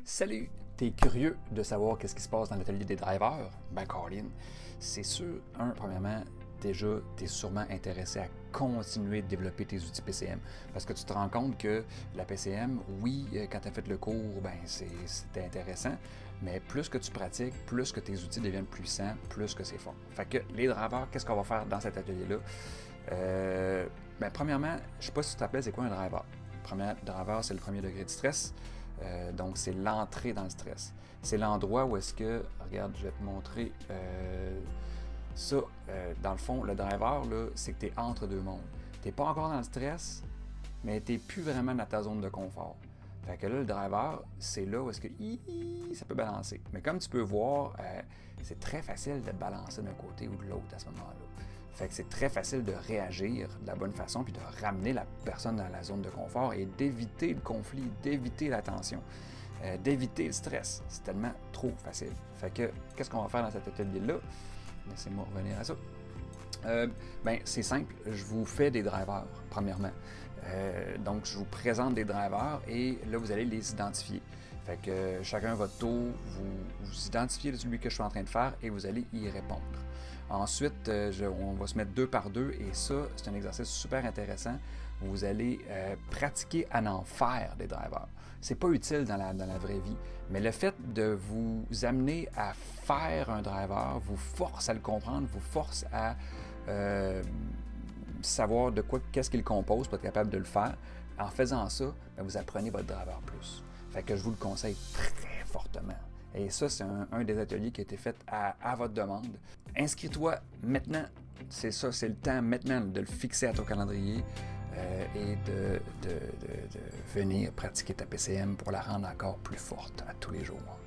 Salut! T'es curieux de savoir qu'est-ce qui se passe dans l'atelier des drivers? Ben, Colin, c'est sûr, premièrement, déjà, t'es sûrement intéressé à continuer de développer tes outils PCM. Parce que tu te rends compte que la PCM, oui, quand tu as fait le cours, ben c'était intéressant, mais plus que tu pratiques, plus que tes outils deviennent puissants, plus que c'est fort. Fait que les drivers, qu'est-ce qu'on va faire dans cet atelier-là? Ben, premièrement, je sais pas si tu t'appelles, c'est quoi un driver? Le premier driver, c'est le premier degré de stress. Donc, c'est l'entrée dans le stress. C'est l'endroit où est-ce que, regarde, je vais te montrer ça. Dans le fond, le driver, là, c'est que tu es entre deux mondes. Tu n'es pas encore dans le stress, mais tu n'es plus vraiment dans ta zone de confort. Fait que là, le driver, c'est là où est-ce que ça peut balancer. Mais comme tu peux voir, c'est très facile de balancer d'un côté ou de l'autre à ce moment-là. Fait que c'est très facile de réagir de la bonne façon puis de ramener la personne dans la zone de confort et d'éviter le conflit, d'éviter la tension, d'éviter le stress. C'est tellement trop facile. Fait que, qu'est-ce qu'on va faire dans cet atelier-là? Laissez-moi revenir à ça. Ben, c'est simple, je vous fais des drivers, premièrement. Donc, je vous présente des drivers et là, vous allez les identifier. Fait que chacun votre tour, vous identifiez celui que je suis en train de faire et vous allez y répondre. Ensuite, on va se mettre deux par deux et ça, c'est un exercice super intéressant. Vous allez pratiquer à en faire des drivers. C'est pas utile dans la vraie vie, mais le fait de vous amener à faire un driver vous force à le comprendre, vous force à savoir de quoi, qu'est-ce qu'il compose pour être capable de le faire. En faisant ça, bien, vous apprenez votre driver plus. Fait que je vous le conseille très fortement. Et ça, c'est un des ateliers qui a été fait à votre demande. Inscris-toi maintenant. C'est ça, c'est le temps maintenant de le fixer à ton calendrier et de venir pratiquer ta PCM pour la rendre encore plus forte à tous les jours.